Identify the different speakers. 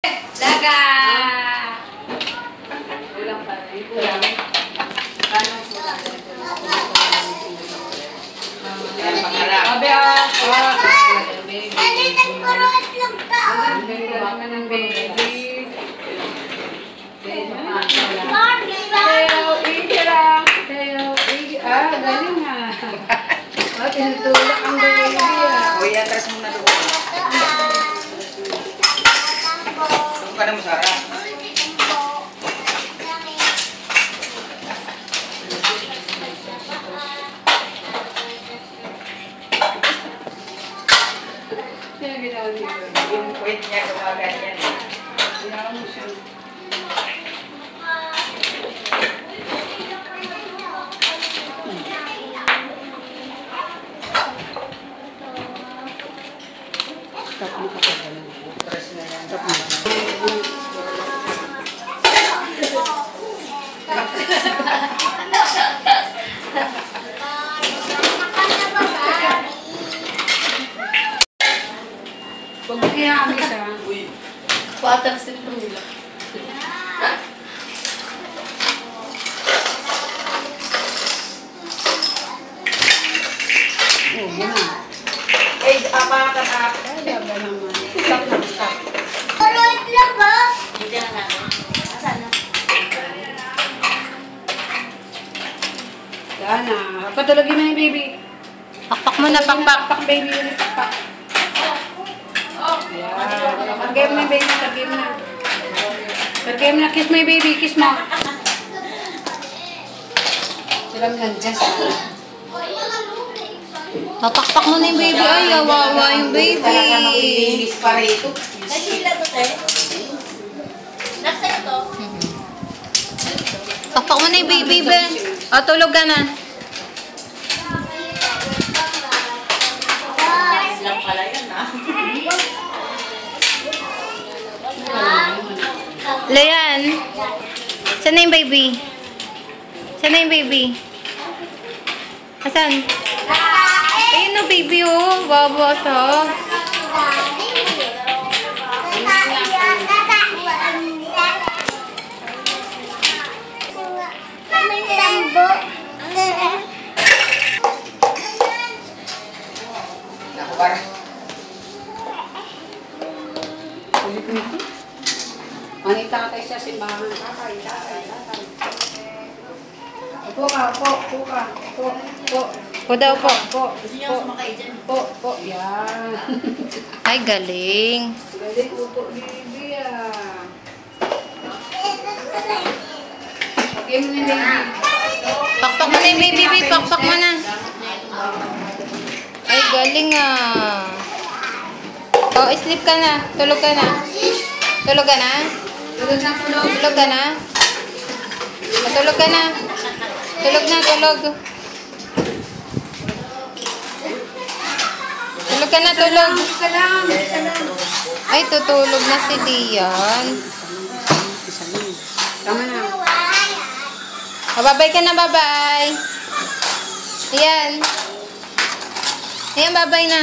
Speaker 1: Daga! Kulang pa rin. Kulang. Paano kulang? Sabi ah!
Speaker 2: Ano nagpuruot lang ka?
Speaker 1: Ang ganda naman ng baby. Galing ha. Tinutulak ang baby ah.
Speaker 3: O, iatras mo na doon. Doon ka na masarap.
Speaker 1: Siya ginawa niya.
Speaker 3: Yung point niya, gumaganyan.
Speaker 1: Ginawa mo siya.
Speaker 3: Atras na yan.
Speaker 1: Pag kaya siya.
Speaker 2: Patang sinula.
Speaker 1: Oh, yan na.
Speaker 3: Eh, apa ka na?
Speaker 1: Ay, daga naman. Stop na, stop.
Speaker 2: Puruot lang ba?
Speaker 3: Hindi na natin.
Speaker 2: Asan na?
Speaker 1: Yan na. Patulogin na yung baby.
Speaker 4: Pakpak mo na, pakpak.
Speaker 1: Pakpak, baby. Ulit, pakpak. Yan. Pag-game na, baby. Pag-game na. Pag-game na. Kiss mo yung baby. Kiss mo. Silang nandiyan sa
Speaker 4: Papakpak mo na yung baby. Ay, awawa yung baby.
Speaker 3: Talaga maglilinis pa rito.
Speaker 2: Nasila to, te? Nasa ito?
Speaker 4: Pakpak mo na yung baby, be. O, tulog ka na.
Speaker 3: Lang pala yan, ha?
Speaker 4: Layan. Saan na yung baby? Saan na yung baby? Asan? Ayun na baby, oh. Baba siya.
Speaker 3: Naku, para.
Speaker 1: ulit nito. Manita ka tayo sa simbahan. Kakay. Upo ka, upo ka. Upo.
Speaker 4: Po daw po.
Speaker 3: Gusto niyo sumakay dyan?
Speaker 1: Upo. Yan.
Speaker 4: Ay, galing.
Speaker 1: Galing upo, baby ah. Okay mo na, baby.
Speaker 4: Pakpak mo na yung baby, baby. Pakpak mo na. Ay, galing ah. O, sleep ka na. Tulog ka na. Tulog ka na?
Speaker 1: Tulog na, tulog.
Speaker 4: Tulog ka na? Matulog ka na. Tulog na, tulog. Tulog ka na, tulog.
Speaker 1: Isa lang.
Speaker 4: Ay, tutulog na si Dian.
Speaker 1: Isa lang. Tama na.
Speaker 4: Babay ka na, babay. Ayan. Ayan, babay na.